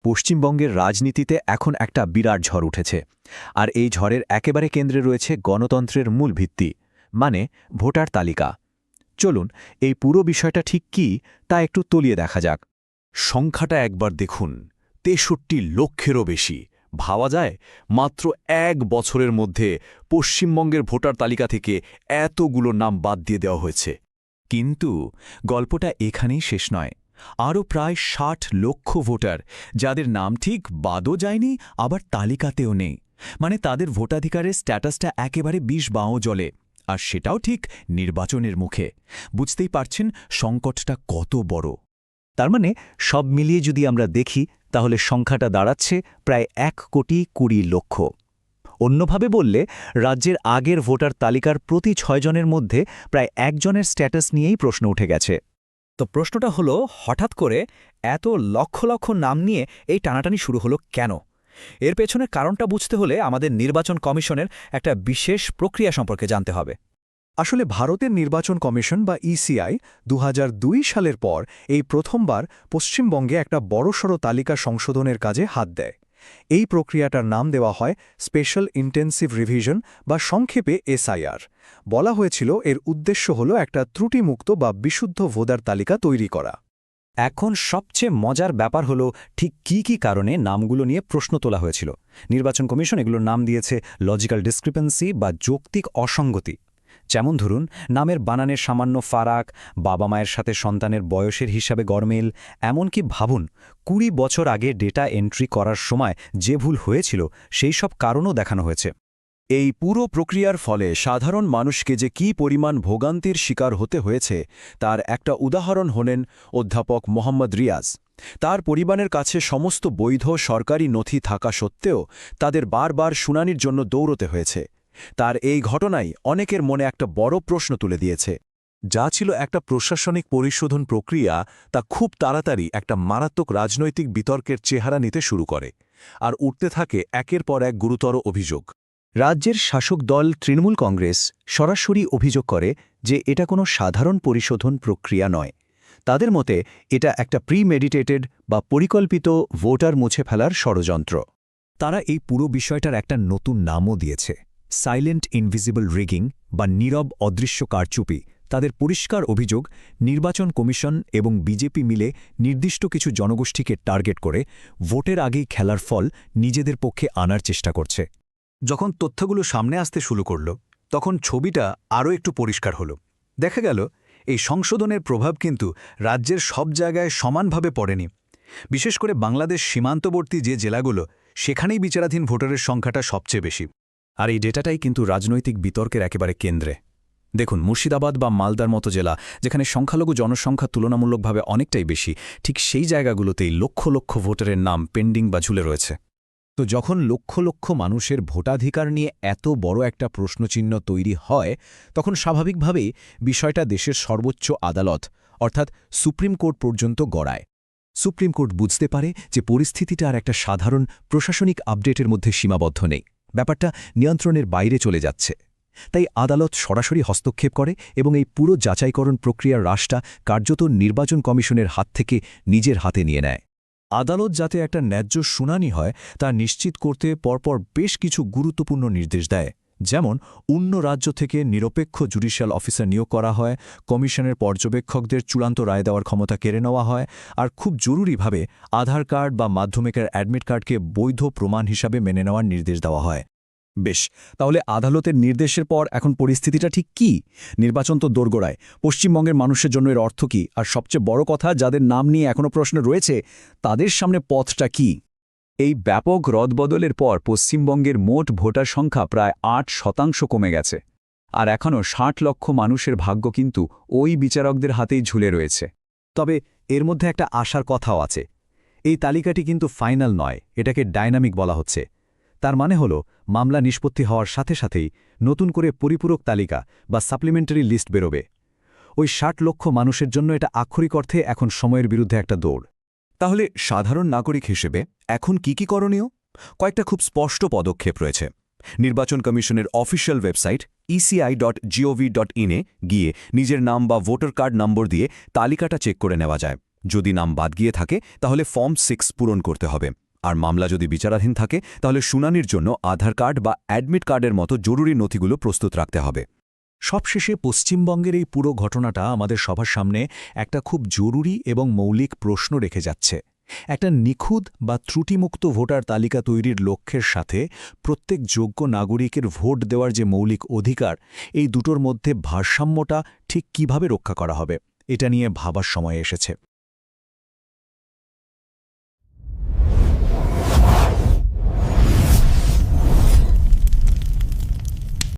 পশ্চিমবঙ্গের রাজনীতিতে এখন একটা বিরাট ঝড় উঠেছে আর এই ঝড়ের একেবারে কেন্দ্রে রয়েছে গণতন্ত্রের মূল ভিত্তি মানে ভোটার তালিকা। চলুন এই পুরো বিষয়টা ঠিক কী তা একটু তলিয়ে দেখা যাক। সংখ্যাটা একবার দেখুন, ৬৩ লক্ষেরও বেশি। ভাবা যায় মাত্র ১ বছরের মধ্যে পশ্চিমবঙ্গের ভোটার তালিকা থেকে এতগুলো নাম বাদ দিয়ে দেওয়া হয়েছে। কিন্তু গল্পটা এখানেই শেষ নয়। আরও প্রায় ৬০ লক্ষ ভোটার যাদের নাম ঠিক বাদও যায়নি আবার তালিকাতেও নেই, মানে তাদের ভোটাধিকারের স্ট্যাটাসটা একেবারে ২০ বাঁও জলে, আর সেটাও ঠিক নির্বাচনের মুখে। বুঝতেই পারছেন সংকটটা কত বড়। তার মানে সব মিলিয়ে যদি আমরা দেখি তাহলে সংখ্যাটা দাঁড়াচ্ছে প্রায় ১,২০,০০,০০০। অন্যভাবে বললে রাজ্যের আগের ভোটার তালিকার প্রতি ৬ জনের মধ্যে প্রায় ১ জনের স্ট্যাটাস নিয়েই প্রশ্ন উঠে গেছে। তো প্রশ্নটা হলো, হঠাৎ করে এত লক্ষ লক্ষ নাম নিয়ে এই টানাটানি শুরু হলো কেন? এর পেছনের কারণটা বুঝতে হলে আমাদের নির্বাচন কমিশনের একটা বিশেষ প্রক্রিয়া সম্পর্কে জানতে হবে। আসলে ভারতের নির্বাচন কমিশন বা ইসিআই ২০০২ সালের পর এই প্রথমবার পশ্চিমবঙ্গে একটা বড়সড় তালিকা সংশোধনের কাজে হাত দেয়। এই প্রক্রিয়াটার নাম দেওয়া হয় স্পেশাল ইন্টেন্সিভ রিভিশন বা সংক্ষেপে এসআইআর। বলা হয়েছিল এর উদ্দেশ্য হল একটা ত্রুটিমুক্ত বা বিশুদ্ধ ভোটার তালিকা তৈরি করা। এখন সবচেয়ে মজার ব্যাপার হলো ঠিক কি কারণে নামগুলো নিয়ে প্রশ্ন তোলা হয়েছিল। নির্বাচন কমিশন এগুলোর নাম দিয়েছে লজিক্যাল ডিসক্রিপেন্সি বা যৌক্তিক অসঙ্গতি। যেমন ধরুন, নামের বানানের সামান্য ফারাক, বাবা মায়ের সাথে সন্তানের বয়সের হিসাবে গরমিল, এমনকি ভাবুন ২০ বছর আগে ডেটা এন্ট্রি করার সময় যে ভুল হয়েছিল সেই সব কারণও দেখানো হয়েছে। এই পুরো প্রক্রিয়ার ফলে সাধারণ মানুষকে যে কী পরিমাণ ভোগান্তির শিকার হতে হয়েছে তার একটা উদাহরণ হলেন অধ্যাপক মোহাম্মদ রিয়াজ। তার পরিবারের কাছে সমস্ত বৈধ সরকারি নথি থাকা সত্ত্বেও তাদের বারবার শুনানির জন্য দৌড়তে হয়েছে। তার এই ঘটনাই অনেকের মনে একটা বড় প্রশ্ন তুলে দিয়েছে। যা ছিল একটা প্রশাসনিক পরিশোধন প্রক্রিয়া, তা খুব তাড়াতাড়ি একটা মারাত্মক রাজনৈতিক বিতর্কের চেহারা নিতে শুরু করে, আর উঠতে থাকে একের পর এক গুরুতর অভিযোগ। রাজ্যের শাসক দল তৃণমূল কংগ্রেস সরাসরি অভিযোগ করে যে এটা কোনো সাধারণ পরিশোধন প্রক্রিয়া নয়। তাদের মতে এটা একটা প্রিমেডিটেটেড বা পরিকল্পিত ভোটার মুছে ফেলার ষড়যন্ত্র। তারা এই পুরো বিষয়টার একটা নতুন নামও দিয়েছে, সাইলেন্ট ইনভিজিবল রিগিং বা নীরব অদৃশ্য কারচুপি। তাদের পরিষ্কার অভিযোগ, নির্বাচন কমিশন এবং বিজেপি মিলে নির্দিষ্ট কিছু জনগোষ্ঠীকে টার্গেট করে ভোটের আগেই খেলার ফল নিজেদের পক্ষে আনার চেষ্টা করছে। যখন তথ্যগুলো সামনে আসতে শুরু করল তখন ছবিটা আরও একটু পরিষ্কার হল। দেখা গেল এই সংশোধনের প্রভাব কিন্তু রাজ্যের সব জায়গায় সমানভাবে পড়েনি। বিশেষ করে বাংলাদেশ সীমান্তবর্তী যে জেলাগুলো, সেখানেই বিচারাধীন ভোটারের সংখ্যাটা সবচেয়ে বেশি। আর এই ডেটাটাই কিন্তু রাজনৈতিক বিতর্কের একেবারে কেন্দ্রে। দেখুন, মুর্শিদাবাদ বা মালদার মতো জেলা, যেখানে সংখ্যালঘু জনসংখ্যা তুলনামূলকভাবে অনেকটাই বেশি, ঠিক সেই জায়গাগুলোতেই লক্ষ লক্ষ ভোটারের নাম পেন্ডিং বা ঝুলে রয়েছে। তো যখন লক্ষ লক্ষ মানুষের ভোটাধিকার নিয়ে এত বড় একটা প্রশ্নচিহ্ন তৈরি হয়, তখন স্বাভাবিকভাবেই বিষয়টা দেশের সর্বোচ্চ আদালত অর্থাৎ সুপ্রিম কোর্ট পর্যন্ত গড়ায়। সুপ্রিম কোর্ট বুঝতে পারে যে পরিস্থিতিটা আর একটা সাধারণ প্রশাসনিক আপডেটের মধ্যে সীমাবদ্ধ নেই, ব্যাপারটা নিয়ন্ত্রণের বাইরে চলে যাচ্ছে। তাই আদালত সরাসরি হস্তক্ষেপ করে এবং এই পুরো যাচাইকরণ প্রক্রিয়ার রাশটা কার্যত নির্বাচন কমিশনের হাত থেকে নিজের হাতে নিয়ে নেয়। আদালত যাতে একটা ন্যায্য শুনানি হয় তা নিশ্চিত করতে পরপর বেশ কিছু গুরুত্বপূর্ণ নির্দেশ দেয়। যেমন, অন্য রাজ্য থেকে নিরপেক্ষ জুডিশিয়াল অফিসার নিয়োগ করা হয়, কমিশনের পর্যবেক্ষকদের চূড়ান্ত রায় দেওয়ার ক্ষমতা কেড়ে নেওয়া হয়, আর খুব জরুরিভাবে আধার কার্ড বা মাধ্যমিকের অ্যাডমিট কার্ডকে বৈধ প্রমাণ হিসাবে মেনে নেওয়ার নির্দেশ দেওয়া হয়। বেশ, তাহলে আদালতের নির্দেশের পর এখন পরিস্থিতিটা ঠিক কী? নির্বাচন তো দোরগোড়ায়। পশ্চিমবঙ্গের মানুষের জন্য এর অর্থ কী? আর সবচেয়ে বড় কথা, যাদের নাম নিয়ে এখনও প্রশ্ন রয়েছে তাদের সামনে পথটা কী? এই ব্যাপক রদবদলের পর পশ্চিমবঙ্গের মোট ভোটার সংখ্যা প্রায় ৮% কমে গেছে, আর এখনও ৬০ লক্ষ মানুষের ভাগ্য কিন্তু ওই বিচারকদের হাতেই ঝুলে রয়েছে। তবে এর মধ্যে একটা আশার কথাও আছে। এই তালিকাটি কিন্তু ফাইনাল নয়, এটাকে ডাইনামিক বলা হচ্ছে। তার মানে হল, মামলা নিষ্পত্তি হওয়ার সাথে সাথেই নতুন করে পরিপূরক তালিকা বা সাপ্লিমেন্টারি লিস্ট বেরোবে। ওই ৬০ লক্ষ মানুষের জন্য এটা আক্ষরিক অর্থে এখন সময়ের বিরুদ্ধে একটা দৌড়। তাহলে সাধারণ নাগরিক হিসেবে এখন কি করণীয়? কয়েকটা খুব স্পষ্ট পদক্ষেপ রয়েছে। নির্বাচন কমিশনের অফিসিয়াল ওয়েবসাইট eci.gov.in এ গিয়ে নিজের নাম বা ভোটার কার্ড নম্বর দিয়ে তালিকাটা চেক করে নেওয়া যায়। যদি নাম বাদ গিয়ে থাকে তাহলে ফর্ম 6 পূরণ করতে হবে, আর মামলা যদি বিচারাধীন থাকে তাহলে শুনানির জন্য আধার কার্ড বা অ্যাডমিট কার্ডের মতো জরুরি নথিগুলো প্রস্তুত রাখতে হবে। সবশেষে পশ্চিমবঙ্গের এই পুরো ঘটনাটা আমাদের সবার সামনে একটা খুব জরুরি এবং মৌলিক প্রশ্ন রেখে যাচ্ছে। একটা নিখুঁত বা ত্রুটিমুক্ত ভোটার তালিকা তৈরির লক্ষ্যের সাথে প্রত্যেক যোগ্য নাগরিকের ভোট দেওয়ার যে মৌলিক অধিকার, এই দুটোর মধ্যে ভারসাম্যটা ঠিক কিভাবে রক্ষা করা হবে, এটা নিয়ে ভাবার সময় এসেছে।